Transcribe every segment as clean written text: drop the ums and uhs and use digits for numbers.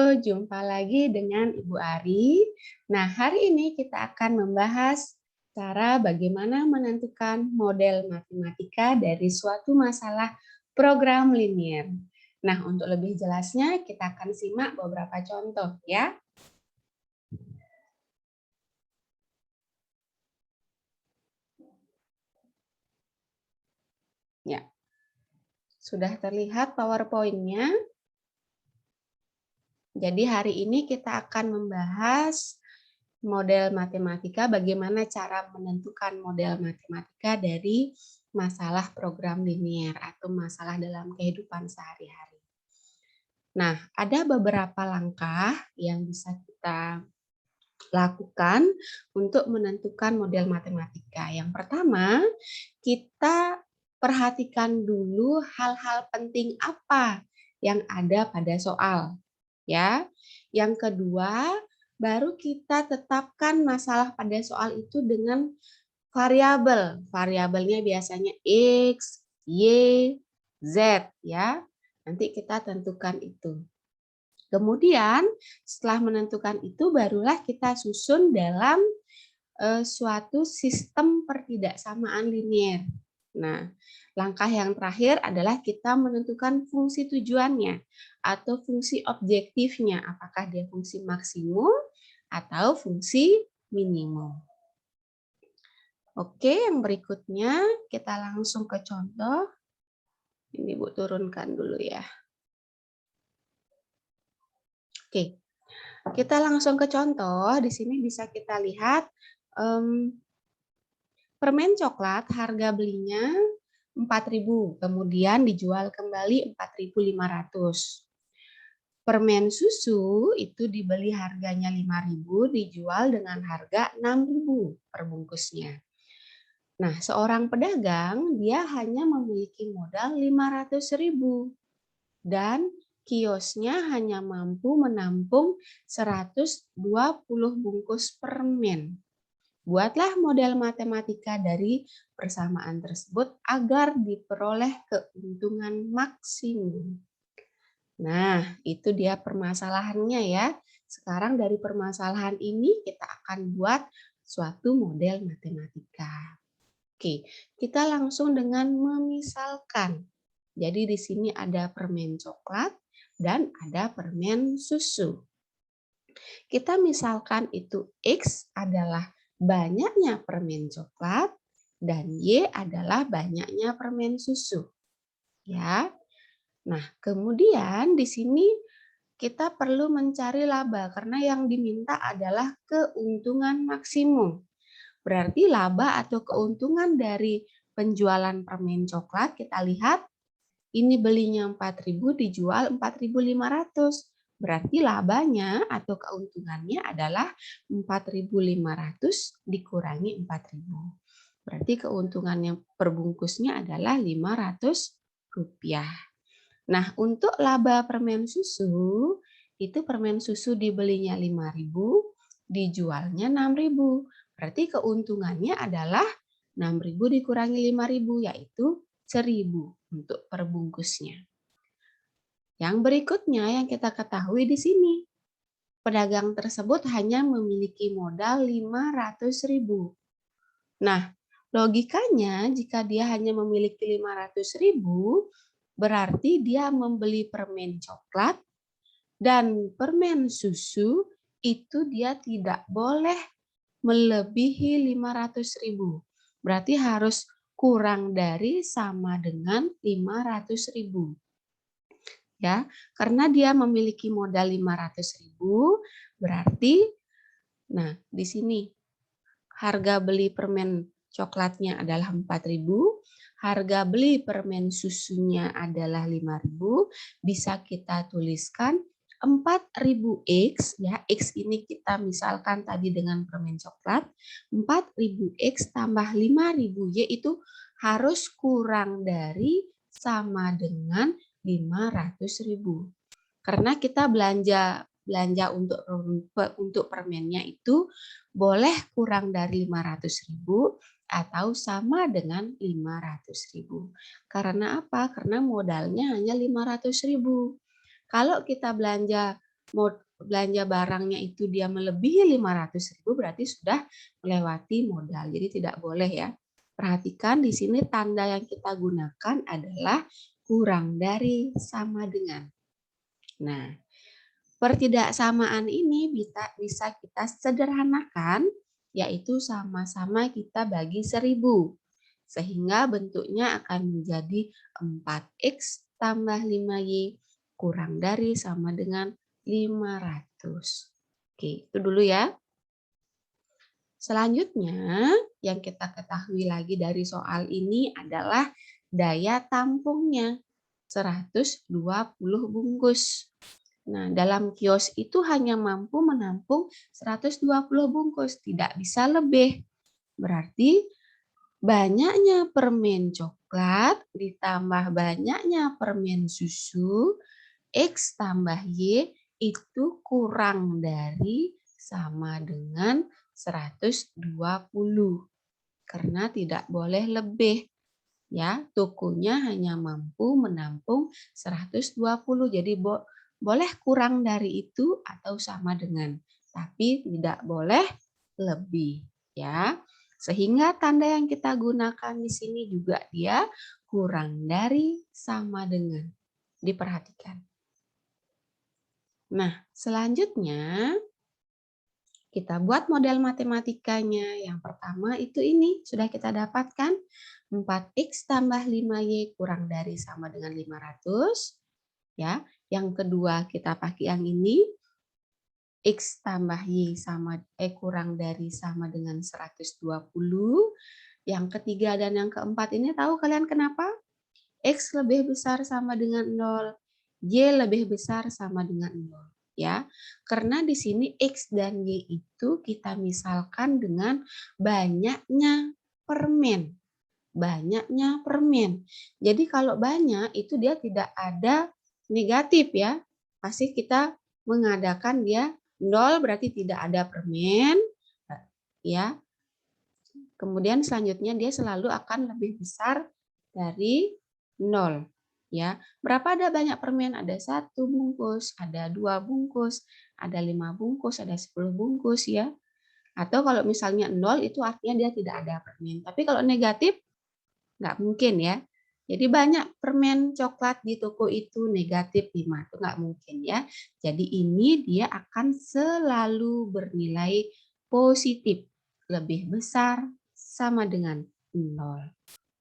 Jumpa lagi dengan Ibu Ari. Nah, hari ini kita akan membahas cara bagaimana menentukan model matematika dari suatu masalah program linier. Nah, untuk lebih jelasnya kita akan simak beberapa contoh ya. Ya, sudah terlihat PowerPoint-nya. Jadi hari ini kita akan membahas model matematika, bagaimana cara menentukan model matematika dari masalah program linier atau masalah dalam kehidupan sehari-hari. Nah, ada beberapa langkah yang bisa kita lakukan untuk menentukan model matematika. Yang pertama, kita perhatikan dulu hal-hal penting apa yang ada pada soal. Ya. Yang kedua, baru kita tetapkan masalah pada soal itu dengan variabel. Variabelnya biasanya X, Y, Z ya. Nanti kita tentukan itu. Kemudian setelah menentukan itu barulah kita susun dalam suatu sistem pertidaksamaan linier. Nah, langkah yang terakhir adalah kita menentukan fungsi tujuannya atau fungsi objektifnya, apakah dia fungsi maksimum atau fungsi minimum. Oke, yang berikutnya kita langsung ke contoh. Ini Bu turunkan dulu ya. Oke, kita langsung ke contoh. Di sini bisa kita lihat permen coklat harga belinya 4.000, kemudian dijual kembali 4.500. Permen susu itu dibeli harganya 5.000, dijual dengan harga 6.000 per bungkusnya. Nah, seorang pedagang dia hanya memiliki modal 500.000 dan kiosnya hanya mampu menampung 120 bungkus permen. Buatlah model matematika dari persamaan tersebut agar diperoleh keuntungan maksimum. Nah, itu dia permasalahannya ya. Sekarang dari permasalahan ini kita akan buat suatu model matematika. Oke, kita langsung dengan memisalkan. Jadi di sini ada permen coklat dan ada permen susu. Kita misalkan itu X adalah banyaknya permen coklat dan Y adalah banyaknya permen susu. Ya. Nah, kemudian di sini kita perlu mencari laba karena yang diminta adalah keuntungan maksimum. Berarti laba atau keuntungan dari penjualan permen coklat kita lihat ini belinya 4.000 dijual 4.500. Berarti labanya atau keuntungannya adalah 4.500 dikurangi 4.000. Berarti keuntungannya per bungkusnya adalah Rp500. Nah, untuk laba permen susu, itu permen susu dibelinya 5.000, dijualnya 6.000. Berarti keuntungannya adalah 6.000 dikurangi 5.000, yaitu 1.000 untuk per bungkusnya. Yang berikutnya yang kita ketahui di sini, pedagang tersebut hanya memiliki modal 500.000. Nah, logikanya jika dia hanya memiliki 500.000, berarti dia membeli permen coklat dan permen susu itu dia tidak boleh melebihi 500.000. Berarti harus kurang dari sama dengan 500.000. Ya, karena dia memiliki modal 500.000, berarti nah, di sini harga beli permen coklatnya adalah 4.000, harga beli permen susunya adalah 5.000, bisa kita tuliskan 4.000X, ya, X ini kita misalkan tadi dengan permen coklat, 4.000X tambah 5.000Y itu harus kurang dari sama dengan 500.000. Karena kita belanja untuk permennya itu boleh kurang dari 500.000 atau sama dengan 500.000. Karena apa? Karena modalnya hanya 500.000. Kalau kita belanja belanja barangnya itu dia melebihi 500.000 berarti sudah melewati modal. Jadi tidak boleh ya. Perhatikan di sini tanda yang kita gunakan adalah kurang dari, sama dengan. Nah, pertidaksamaan ini bisa kita sederhanakan, yaitu sama-sama kita bagi 1000. Sehingga bentuknya akan menjadi 4x tambah 5y kurang dari sama dengan 500. Oke, itu dulu ya. Selanjutnya, yang kita ketahui lagi dari soal ini adalah daya tampungnya, 120 bungkus. Nah, dalam kios itu hanya mampu menampung 120 bungkus, tidak bisa lebih. Berarti banyaknya permen coklat ditambah banyaknya permen susu, X tambah Y itu kurang dari sama dengan 120. Karena tidak boleh lebih. Ya, tokonya hanya mampu menampung 120. Jadi boleh kurang dari itu atau sama dengan, tapi tidak boleh lebih, ya. Sehingga tanda yang kita gunakan di sini juga dia kurang dari, sama dengan. Diperhatikan. Nah, selanjutnya kita buat model matematikanya. Yang pertama itu ini sudah kita dapatkan 4x tambah 5y kurang dari sama dengan 500. Ya, yang kedua kita pakai yang ini x tambah y kurang dari sama dengan 120. Yang ketiga dan yang keempat ini tahu kalian kenapa? X lebih besar sama dengan 0, Y lebih besar sama dengan 0. Ya, karena di sini X dan Y itu kita misalkan dengan banyaknya permen. Banyaknya permen. Jadi kalau banyak itu dia tidak ada negatif ya. Pasti kita mengadakan dia 0 berarti tidak ada permen. Ya. Kemudian selanjutnya dia selalu akan lebih besar dari 0. Ya, berapa ada banyak permen? Ada 1 bungkus, ada 2 bungkus, ada 5 bungkus, ada 10 bungkus ya. Atau kalau misalnya 0 itu artinya dia tidak ada permen. Tapi kalau negatif nggak mungkin ya. Jadi banyak permen coklat di toko itu negatif 5 itu nggak mungkin ya. Jadi ini dia akan selalu bernilai positif, lebih besar sama dengan 0.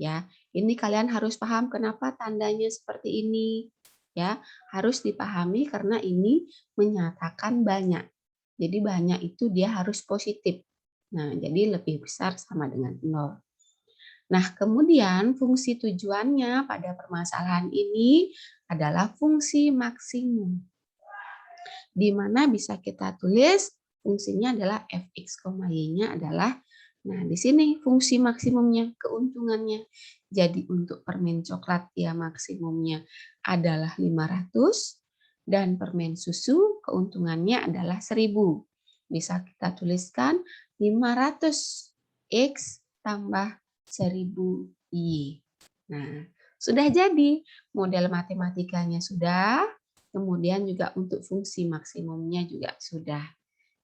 Ya, ini kalian harus paham kenapa tandanya seperti ini. Ya, harus dipahami karena ini menyatakan banyak. Jadi banyak itu dia harus positif. Nah, jadi lebih besar sama dengan 0. Nah, kemudian fungsi tujuannya pada permasalahan ini adalah fungsi maksimum. Di mana bisa kita tulis fungsinya adalah fx, y-nya adalah, nah di sini fungsi maksimumnya, keuntungannya. Jadi untuk permen coklat ya maksimumnya adalah 500 dan permen susu keuntungannya adalah 1000. Bisa kita tuliskan 500x tambah 1000y. Nah, sudah jadi model matematikanya sudah, kemudian juga untuk fungsi maksimumnya juga sudah.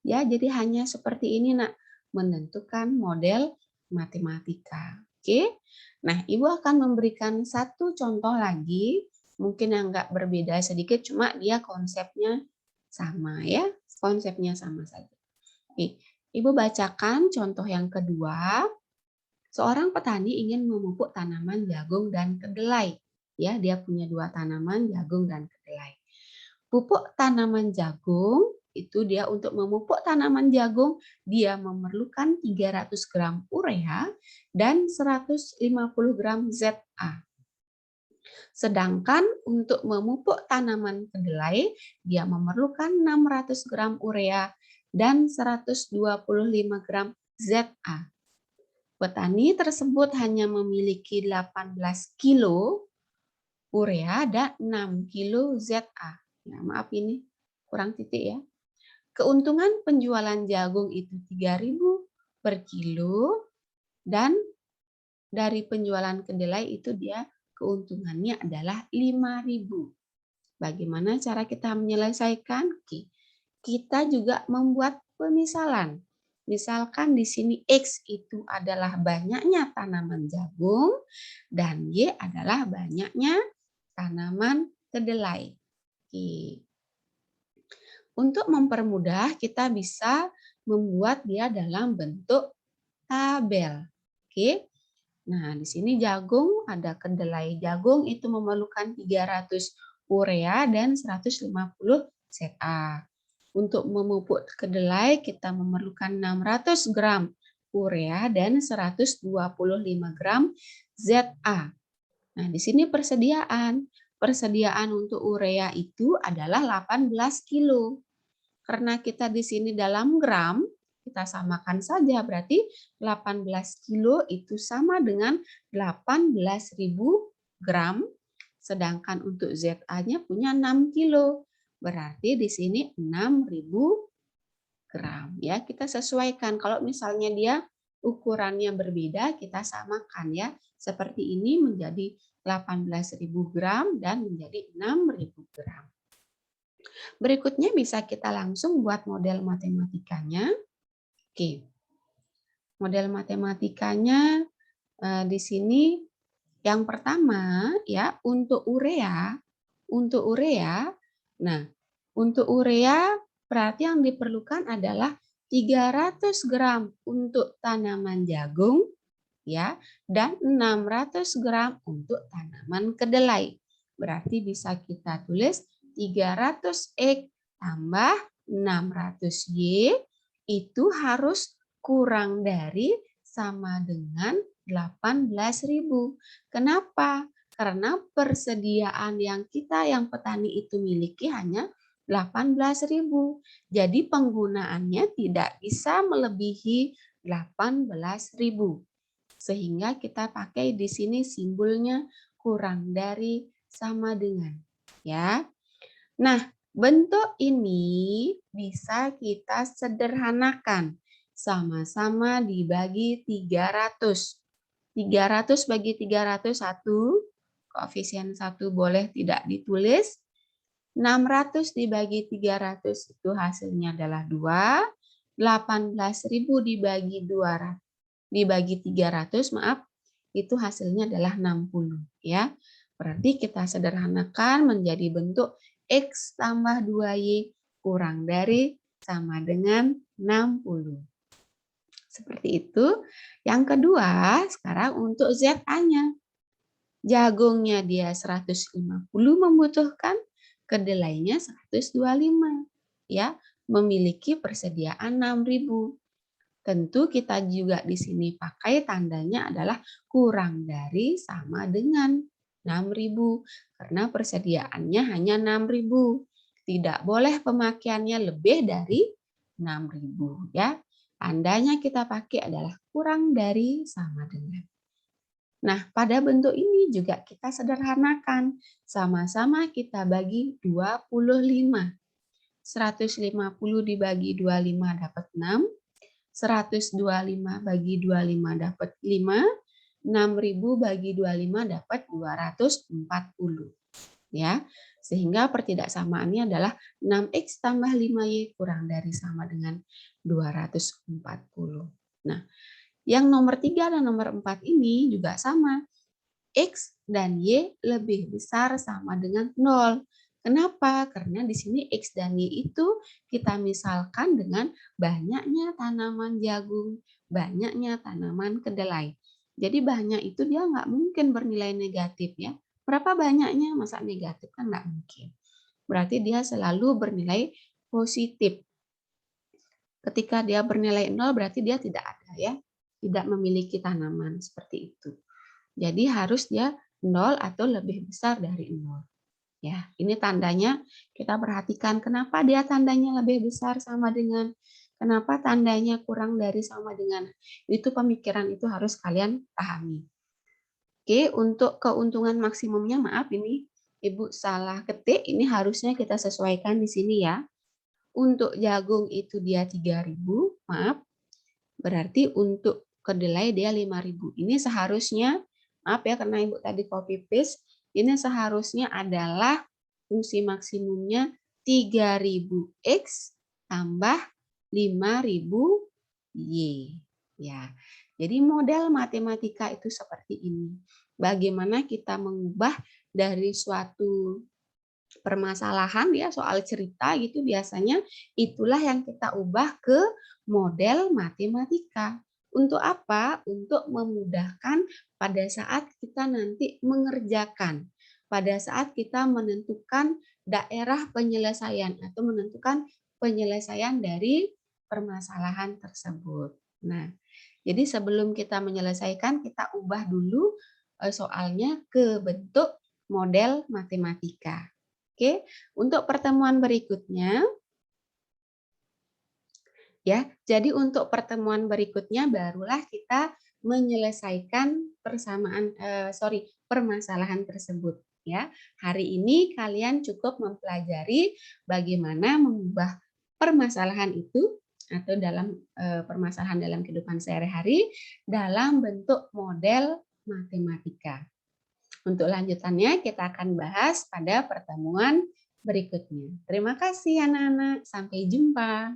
Ya, jadi hanya seperti ini nak menentukan model matematika. Oke. Nah, Ibu akan memberikan satu contoh lagi, mungkin yang enggak berbeda sedikit, cuma dia konsepnya sama ya, konsepnya sama saja. Oke, Ibu bacakan contoh yang kedua. Seorang petani ingin memupuk tanaman jagung dan kedelai. Ya, dia punya 2 tanaman, jagung dan kedelai. Pupuk tanaman jagung itu dia untuk memupuk tanaman jagung dia memerlukan 300 gram urea dan 150 gram ZA. Sedangkan untuk memupuk tanaman kedelai dia memerlukan 600 gram urea dan 125 gram ZA. Petani tersebut hanya memiliki 18 kilo urea dan 6 kilo ZA. Ya, maaf ini kurang titik ya. Keuntungan penjualan jagung itu 3.000 per kilo dan dari penjualan kedelai itu dia keuntungannya adalah 5.000. Bagaimana cara kita menyelesaikan? Oke. kita juga membuat pemisalan. Misalkan di sini X itu adalah banyaknya tanaman jagung dan Y adalah banyaknya tanaman kedelai. Oke. Untuk mempermudah, kita bisa membuat dia dalam bentuk tabel. Oke. Nah, di sini jagung, ada kedelai jagung itu memerlukan 300 urea dan 150 ZA. Untuk memupuk kedelai kita memerlukan 600 gram urea dan 125 gram ZA. Nah, di sini persediaan. Persediaan untuk urea itu adalah 18 kilo. Karena kita di sini dalam gram, kita samakan saja, berarti 18 kilo itu sama dengan 18.000 gram, sedangkan untuk ZA-nya punya 6 kilo. Berarti di sini 6.000 gram. Ya, kita sesuaikan. Kalau misalnya dia ukurannya berbeda, kita samakan ya. Seperti ini menjadi 18.000 gram dan menjadi 6.000 gram. Berikutnya bisa kita langsung buat model matematikanya. Oke. Model matematikanya di sini yang pertama ya untuk urea, nah untuk urea berarti yang diperlukan adalah 300 gram untuk tanaman jagung ya dan 600 gram untuk tanaman kedelai. Berarti bisa kita tulis 300 X tambah 600 Y itu harus kurang dari sama dengan 18.000. Kenapa? Karena persediaan yang petani itu miliki hanya 18.000. Jadi penggunaannya tidak bisa melebihi 18.000. Sehingga kita pakai di sini simbolnya kurang dari sama dengan. Ya. Nah, bentuk ini bisa kita sederhanakan. Sama-sama dibagi 300. 300 bagi 300, 1. Koefisien 1 boleh tidak ditulis. 600 dibagi 300 itu hasilnya adalah 2. 18.000 dibagi 200. Dibagi 300, maaf, itu hasilnya adalah 60. Ya. Berarti kita sederhanakan menjadi bentuk X tambah 2Y kurang dari sama dengan 60. Seperti itu. Yang kedua, sekarang untuk ZA-nya. Jagungnya dia 150 membutuhkan, kedelainya 125. Ya, memiliki persediaan 6.000. Tentu kita juga di sini pakai tandanya adalah kurang dari sama dengan 6.000 karena persediaannya hanya 6.000. Tidak boleh pemakaiannya lebih dari 6.000 ya. Tandanya kita pakai adalah kurang dari sama dengan. Nah, pada bentuk ini juga kita sederhanakan. Sama-sama kita bagi 25. 150 dibagi 25 dapat 6. 125 bagi 25 dapat 5. 6.000 bagi 25 dapat 240. Ya, sehingga pertidaksamaannya adalah 6X tambah 5Y kurang dari sama dengan 240. Nah, yang nomor 3 dan nomor 4 ini juga sama. X dan Y lebih besar sama dengan 0. Kenapa? Karena di sini X dan Y itu kita misalkan dengan banyaknya tanaman jagung, banyaknya tanaman kedelai. Jadi banyak itu dia nggak mungkin bernilai negatif ya. Berapa banyaknya? Masa negatif kan nggak mungkin. Berarti dia selalu bernilai positif. Ketika dia bernilai 0 berarti dia tidak ada ya. Tidak memiliki tanaman seperti itu. Jadi harus dia 0 atau lebih besar dari 0. Ya, ini tandanya kita perhatikan kenapa dia tandanya lebih besar sama dengan, kenapa tandanya kurang dari sama dengan. Itu pemikiran itu harus kalian pahami. Oke, untuk keuntungan maksimumnya maaf ini Ibu salah ketik, ini harusnya kita sesuaikan di sini ya. Untuk jagung itu dia 3.000, maaf. Berarti untuk kedelai dia 5.000. Ini seharusnya, maaf ya karena Ibu tadi copy paste, ini seharusnya adalah fungsi maksimumnya 3.000 X tambah 5.000 Y. Ya. Jadi model matematika itu seperti ini. Bagaimana kita mengubah dari suatu permasalahan ya soal cerita gitu biasanya itulah yang kita ubah ke model matematika. Untuk apa? Untuk memudahkan pada saat kita nanti mengerjakan. Pada saat kita menentukan daerah penyelesaian atau menentukan penyelesaian dari permasalahan tersebut. Nah, jadi sebelum kita menyelesaikan kita ubah dulu soalnya ke bentuk model matematika. Oke, untuk pertemuan berikutnya ya. Jadi untuk pertemuan berikutnya barulah kita menyelesaikan permasalahan tersebut ya. Hari ini kalian cukup mempelajari bagaimana mengubah permasalahan itu atau dalam permasalahan dalam kehidupan sehari-hari dalam bentuk model matematika. Untuk lanjutannya kita akan bahas pada pertemuan berikutnya. Terima kasih anak-anak, sampai jumpa.